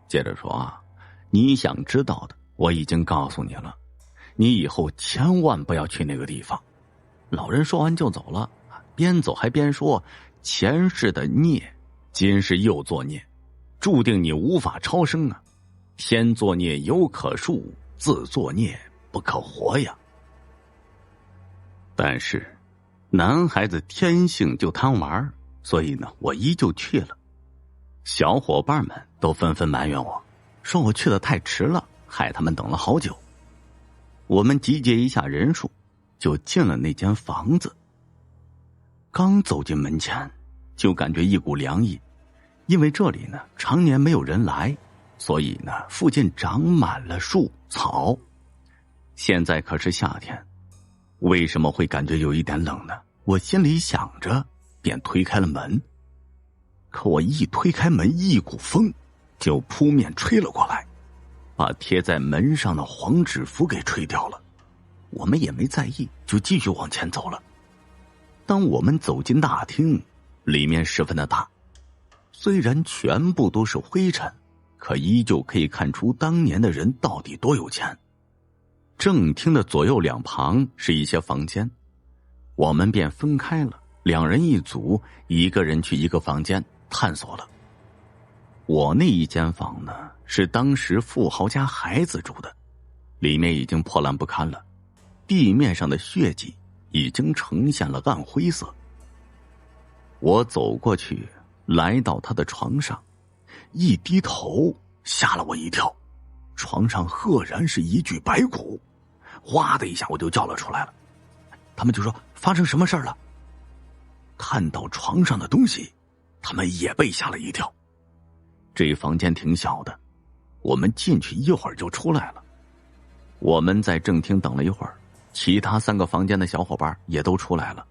接着说啊，你想知道的我已经告诉你了，你以后千万不要去那个地方。老人说完就走了，边走还边说，前世的孽，今世又作孽，注定你无法超生啊！先作孽犹可恕，自作孽不可活呀。但是男孩子天性就贪玩，所以呢，我依旧去了。小伙伴们都纷纷埋怨我，说我去的太迟了，害他们等了好久。我们集结一下人数，就进了那间房子。刚走进门前，就感觉一股凉意，因为这里呢常年没有人来，所以呢附近长满了树草。现在可是夏天，为什么会感觉有一点冷呢？我心里想着，便推开了门。可我一推开门，一股风就扑面吹了过来，把贴在门上的黄纸符给吹掉了。我们也没在意，就继续往前走了。当我们走进大厅，里面十分的大，虽然全部都是灰尘，可依旧可以看出当年的人到底多有钱。正厅的左右两旁是一些房间，我们便分开了，2人一组，一个人去一个房间探索了。我那一间房呢，是当时富豪家孩子住的，里面已经破烂不堪了，地面上的血迹已经呈现了暗灰色。我走过去，来到他的床上，一低头，吓了我一跳，床上赫然是一具白骨，哗的一下我就叫了出来了。他们就说发生什么事了？看到床上的东西，他们也被吓了一跳。这房间挺小的，我们进去一会儿就出来了。我们在正厅等了一会儿，其他3个房间的小伙伴也都出来了，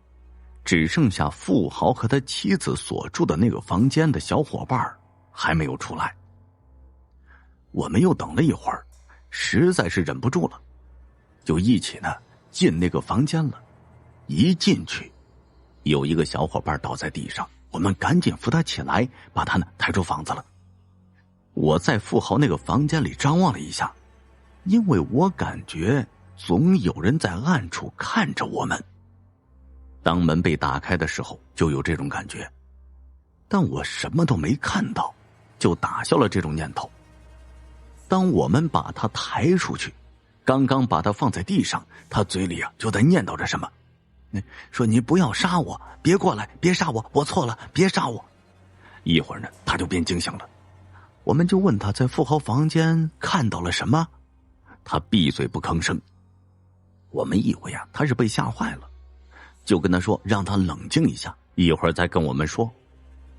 只剩下富豪和他妻子所住的那个房间的小伙伴还没有出来。我们又等了一会儿，实在是忍不住了，就一起呢进那个房间了。一进去，有一个小伙伴倒在地上，我们赶紧扶他起来，把他呢抬出房子了。我在富豪那个房间里张望了一下，因为我感觉总有人在暗处看着我们。当门被打开的时候，就有这种感觉，但我什么都没看到，就打消了这种念头。当我们把他抬出去，刚刚把他放在地上，他嘴里就在念叨着什么，说你不要杀我，别过来，别杀我，我错了，别杀我。一会儿呢，他就变惊醒了。我们就问他在富豪房间看到了什么，他闭嘴不吭声。我们以为他是被吓坏了，就跟他说让他冷静一下，一会儿再跟我们说。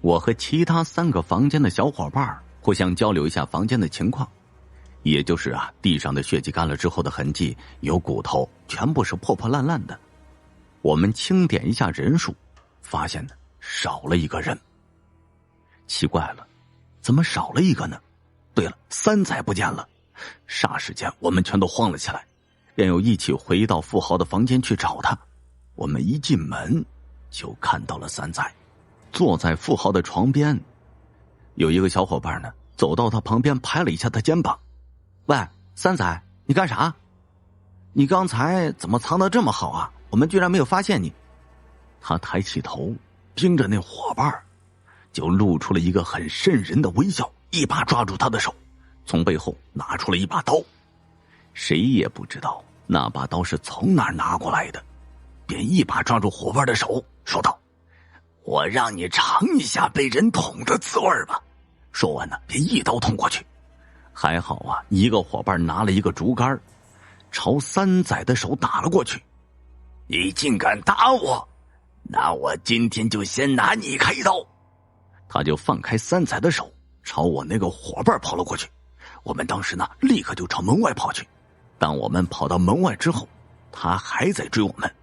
我和其他3个房间的小伙伴互相交流一下房间的情况，也就是地上的血迹干了之后的痕迹，有骨头，全部是破破烂烂的。我们清点一下人数，发现呢少了一个人。奇怪了，怎么少了一个呢？对了，三仔不见了。霎时间我们全都慌了起来，便又一起回到富豪的房间去找他。我们一进门就看到了三仔坐在富豪的床边，有一个小伙伴呢走到他旁边拍了一下他肩膀。喂，三仔，你干啥？你刚才怎么藏得这么好啊？我们居然没有发现你。他抬起头盯着那伙伴，就露出了一个很瘆人的微笑，一把抓住他的手，从背后拿出了一把刀。谁也不知道那把刀是从哪儿拿过来的，便一把抓住伙伴的手，说道：我让你尝一下被人捅的滋味吧。说完呢，便一刀捅过去。还好啊，一个伙伴拿了一个竹竿，朝三仔的手打了过去。你竟敢打我，那我今天就先拿你开刀。他就放开三仔的手，朝我那个伙伴跑了过去。我们当时呢，立刻就朝门外跑去。当我们跑到门外之后，他还在追我们，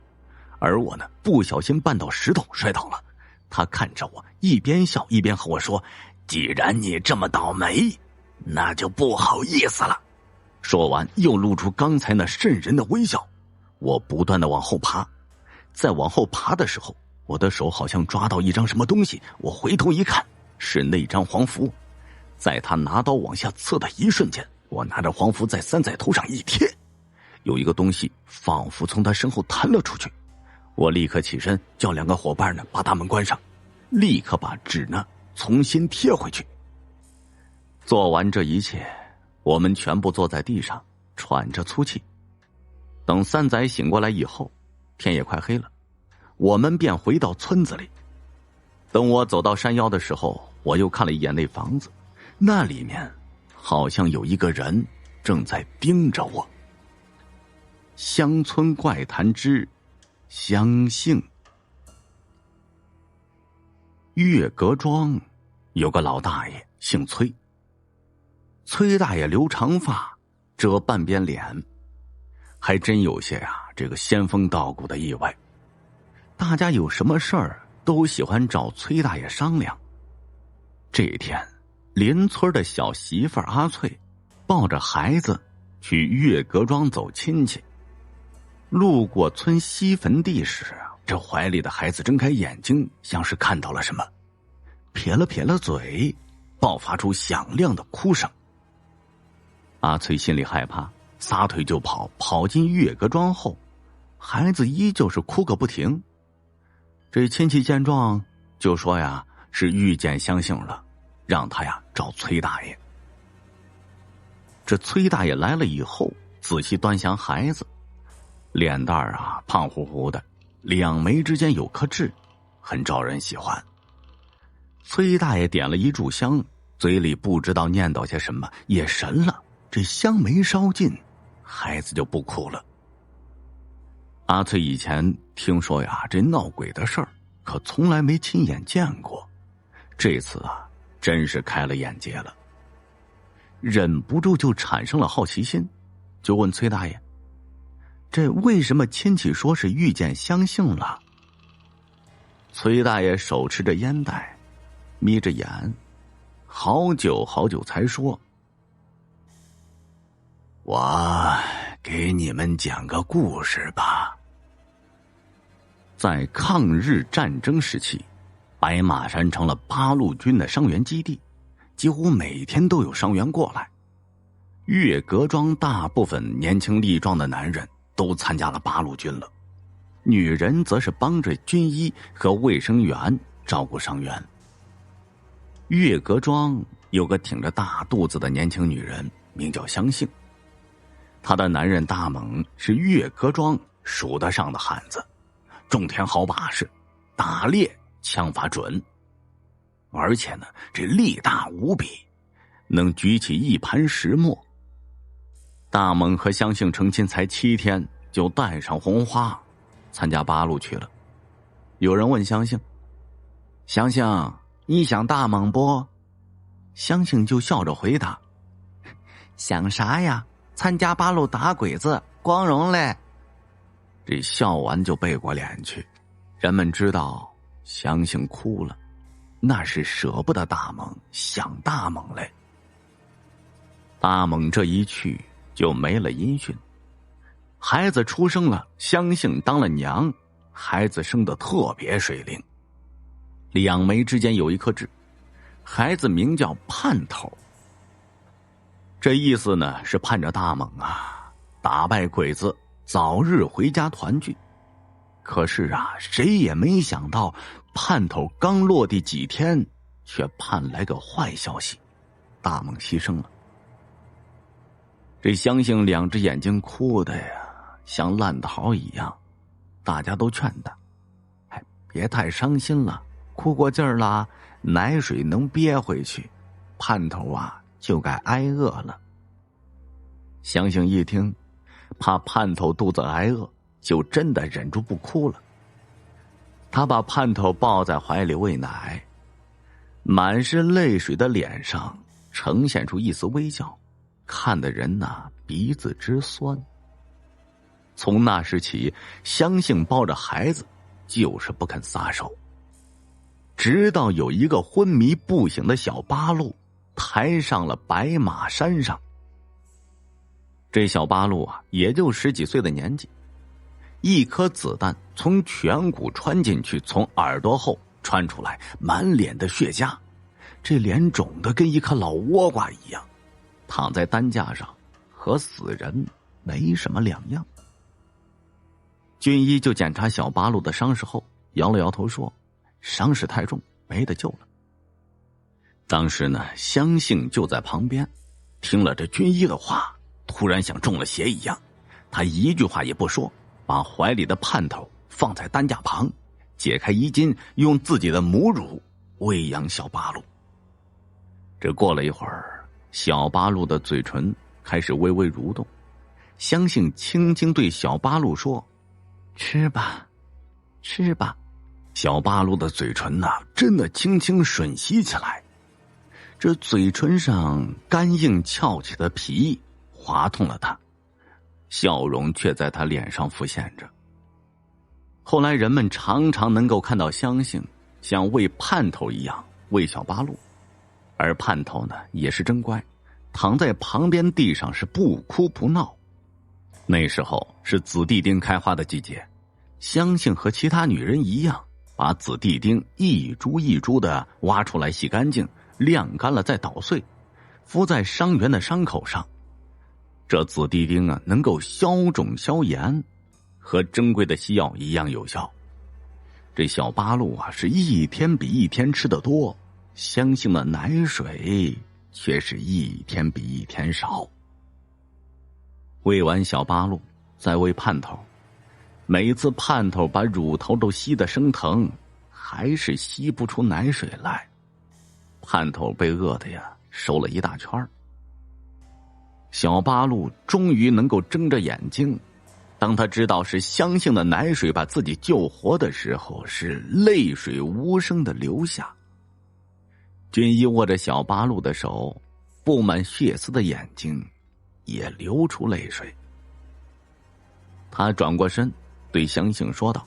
而我呢，不小心绊到石头摔倒了。他看着我，一边笑一边和我说：既然你这么倒霉，那就不好意思了。说完又露出刚才那瘆人的微笑。我不断的往后爬，在往后爬的时候，我的手好像抓到一张什么东西，我回头一看，是那张黄符。在他拿刀往下刺的一瞬间，我拿着黄符在三仔头上一贴，有一个东西仿佛从他身后弹了出去。我立刻起身，叫两个伙伴呢把大门关上，立刻把纸呢重新贴回去。做完这一切，我们全部坐在地上喘着粗气。等三仔醒过来以后，天也快黑了，我们便回到村子里。等我走到山腰的时候，我又看了一眼那房子，那里面好像有一个人正在盯着我。乡村怪谈之相信。月阁庄有个老大爷姓崔，崔大爷留长发，遮半边脸，还真有些这个仙风道骨的意味。大家有什么事儿都喜欢找崔大爷商量。这一天，邻村的小媳妇阿翠抱着孩子去月阁庄走亲戚，路过村西坟地时，这怀里的孩子睁开眼睛，像是看到了什么，撇了撇了嘴，爆发出响亮的哭声。阿翠心里害怕，撒腿就跑，跑进月阁庄后，孩子依旧是哭个不停。这亲戚见状就说是遇见相信了，让他找崔大爷。这崔大爷来了以后，仔细端详孩子，脸蛋胖乎乎的，两眉之间有颗痣，很招人喜欢。崔大爷点了一炷香，嘴里不知道念叨些什么，也神了。这香没烧尽，孩子就不哭了。阿翠以前听说这闹鬼的事儿，可从来没亲眼见过，这次真是开了眼界了，忍不住就产生了好奇心，就问崔大爷：这为什么亲戚说是遇见相信了？崔大爷手持着烟袋，眯着眼，好久好久才说：我给你们讲个故事吧。在抗日战争时期，白马山成了八路军的伤员基地，几乎每天都有伤员过来。月阁庄大部分年轻力壮的男人都参加了八路军了，女人则是帮着军医和卫生员照顾伤员。月阁庄有个挺着大肚子的年轻女人，名叫香杏。她的男人大猛是月阁庄数得上的汉子，种田好把式，打猎枪法准，而且呢，这力大无比，能举起一盘石磨。大猛和香杏成亲才7天，就带上红花参加八路去了。有人问香杏：香杏，你想大猛不？香杏就笑着回答：想啥呀，参加八路打鬼子，光荣嘞。这笑完就背过脸去。人们知道相信哭了，那是舍不得大猛，想大猛嘞。大猛这一去就没了音讯。孩子出生了，相信当了娘，孩子生得特别水灵。两眉之间有一颗痣，孩子名叫盼头。这意思呢是盼着大猛啊打败鬼子，早日回家团聚。可是啊，谁也没想到，盼头刚落地几天，却盼来个坏消息，大猛牺牲了。这相信两只眼睛哭的呀像烂桃一样，大家都劝他，别太伤心了，哭过劲儿了，奶水能憋回去，盼头啊就该挨饿了。相信一听，怕盼头肚子挨饿，就真的忍住不哭了。他把盼头抱在怀里喂奶，满是泪水的脸上呈现出一丝微笑，看得人鼻子直酸。从那时起，相信抱着孩子就是不肯撒手，直到有一个昏迷不醒的小八路抬上了白马山上。这小八路也就10几岁的年纪，一颗子弹从颧骨穿进去，从耳朵后穿出来，满脸的血痂，这脸肿得跟一颗老倭瓜一样，躺在担架上和死人没什么两样。军医就检查小八路的伤势后摇了摇头说，伤势太重，没得救了。当时呢，相信就在旁边，听了这军医的话，突然像中了邪一样，他一句话也不说，把怀里的盼头放在担架旁，解开衣襟，用自己的母乳喂养小八路。这过了一会儿，小八路的嘴唇开始微微蠕动，相信轻轻对小八路说，吃吧，吃吧。小八路的嘴唇真的轻轻吮吸起来，这嘴唇上干硬翘起的皮划痛了他，笑容却在他脸上浮现着。后来人们常常能够看到相信像喂盼头一样喂小八路，而盼头呢也是真乖，躺在旁边地上是不哭不闹。那时候是紫地丁开花的季节，相信和其他女人一样，把紫地丁一株一株的挖出来，洗干净，晾干了再捣碎，敷在伤员的伤口上。这紫地丁能够消肿消炎，和珍贵的西药一样有效。这小八路是一天比一天吃得多，相信的奶水却是一天比一天少。喂完小八路，再喂盼头，每一次盼头把乳头都吸得生疼，还是吸不出奶水来。盼头被饿得瘦了一大圈。小八路终于能够睁着眼睛，当他知道是相信的奶水把自己救活的时候，是泪水无声的流下。军医握着小八路的手，布满血丝的眼睛也流出泪水。他转过身对相信说道，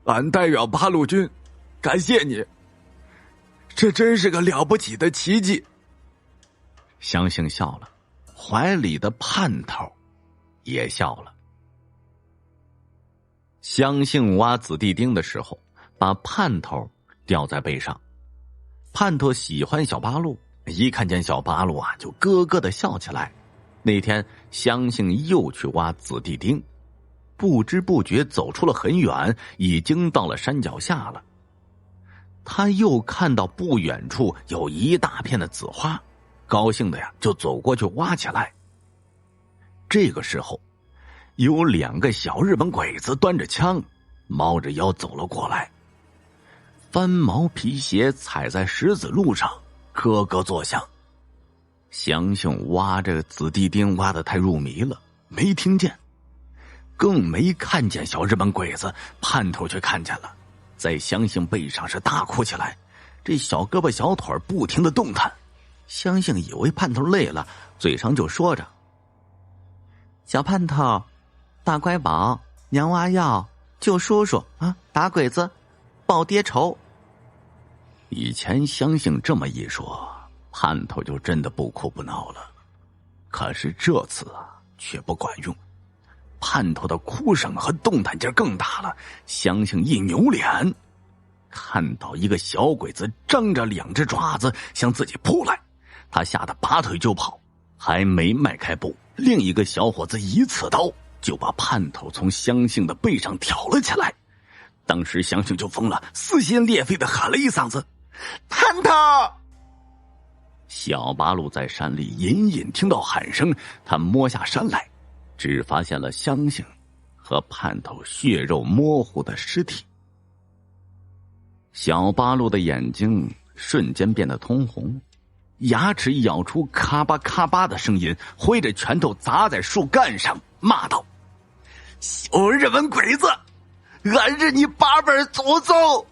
俺代表八路军感谢你，这真是个了不起的奇迹。相信笑了，怀里的盼头也笑了。相信挖紫地丁的时候，把盼头吊在背上。盼头喜欢小八路，一看见小八路就咯咯的笑起来。那天相信又去挖紫地丁，不知不觉走出了很远，已经到了山脚下了。他又看到不远处有一大片的紫花，高兴的就走过去挖起来。这个时候，有2个小日本鬼子端着枪，猫着腰走了过来，翻毛皮鞋踩在石子路上，咯咯作响。相信挖这个紫地丁挖得太入迷了，没听见，更没看见小日本鬼子。盼头却看见了，在相信背上是大哭起来，这小胳膊小腿不停的动弹。相信以为盼头累了，嘴上就说着，小盼头，大乖宝，娘挖药，救叔叔啊，打鬼子，报爹仇。以前相信这么一说，盼头就真的不哭不闹了。可是这次啊，却不管用。盼头的哭声和动弹劲更大了，相信一扭脸，看到一个小鬼子张着2只爪子向自己扑来，他吓得拔腿就跑，还没迈开步，另一个小伙子一刺刀就把盼头从相信的背上挑了起来。当时相信就疯了，撕心裂肺的喊了一嗓子：“盼头！”小八路在山里隐隐听到喊声，他摸下山来，只发现了相信和盼头血肉模糊的尸体。小八路的眼睛瞬间变得通红，牙齿咬出咔吧咔吧的声音，挥着拳头砸在树干上，骂道：“小日本鬼子，俺是你8辈祖宗！”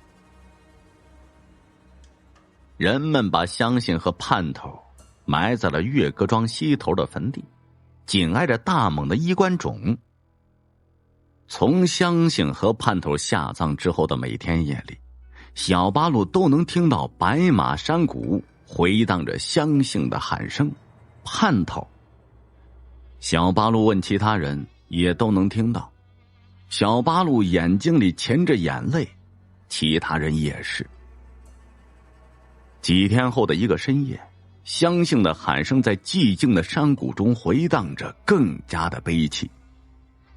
人们把相信和盼头埋在了岳各庄西头的坟地，紧挨着大猛的衣冠冢。从相信和盼头下葬之后的每天夜里，小八路都能听到白马山谷回荡着相信的喊声：“盼头！”小八路问其他人，也都能听到。小八路眼睛里噙着眼泪，其他人也是。几天后的一个深夜，相信的喊声在寂静的山谷中回荡着，更加的悲戚。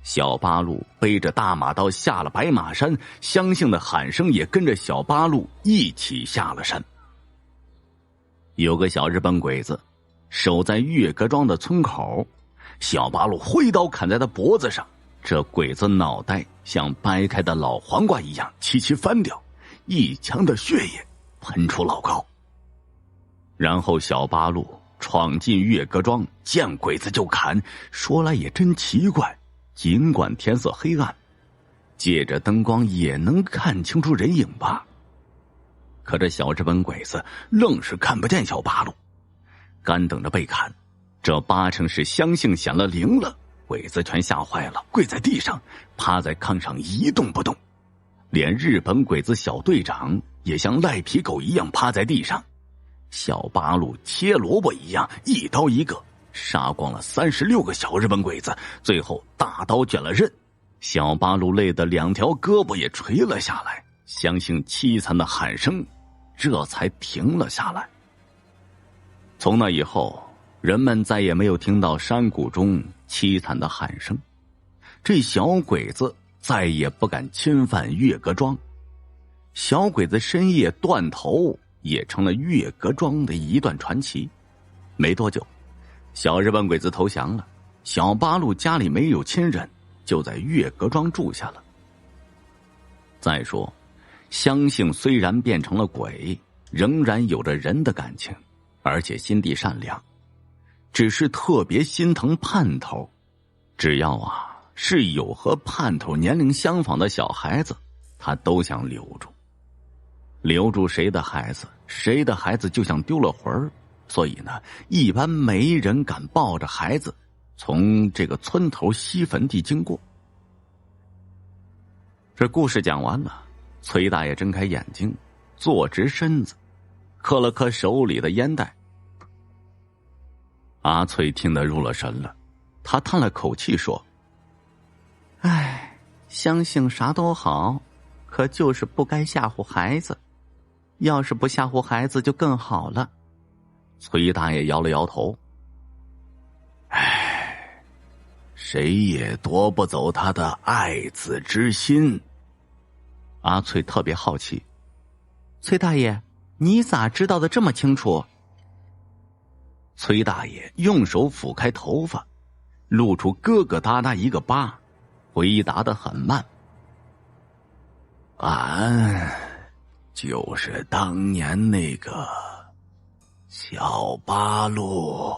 小八路背着大马刀下了白马山，相信的喊声也跟着小八路一起下了山。有个小日本鬼子守在岳各庄的村口，小八路挥刀砍在他脖子上，这鬼子脑袋像掰开的老黄瓜一样齐齐翻掉，一腔的血液喷出老高。然后小八路闯进岳各庄，见鬼子就砍。说来也真奇怪，尽管天色黑暗，借着灯光也能看清楚人影吧。可这小日本鬼子愣是看不见小八路，干等着被砍。这8成是相信显了灵了，鬼子全吓坏了，跪在地上，趴在炕上一动不动。连日本鬼子小队长也像赖皮狗一样趴在地上。小八路切萝卜一样，一刀一个，杀光了36个小日本鬼子，最后大刀卷了刃。小八路累得2条胳膊也垂了下来，相信凄惨的喊声这才停了下来。从那以后，人们再也没有听到山谷中凄惨的喊声，这小鬼子再也不敢侵犯岳各庄。小鬼子深夜断头也成了岳各庄的一段传奇。没多久，小日本鬼子投降了，小八路家里没有亲人，就在岳各庄住下了。再说，相信虽然变成了鬼，仍然有着人的感情，而且心地善良，只是特别心疼盼头。只要是有和盼头年龄相仿的小孩子，他都想留住。留住谁的孩子，谁的孩子就像丢了魂儿，所以呢，一般没人敢抱着孩子从这个村头西坟地经过。这故事讲完了，崔大爷睁开眼睛，坐直身子，磕了磕手里的烟袋。阿翠听得入了神了，他叹了口气说：“唉，相信啥都好，可就是不该吓唬孩子。要是不吓唬孩子就更好了。”崔大爷摇了摇头：“唉，谁也夺不走他的爱子之心。”阿翠特别好奇：“崔大爷，你咋知道的这么清楚？”崔大爷用手抚开头发，露出疙疙瘩瘩一个疤，回答得很慢：“俺就是当年那个小八路。”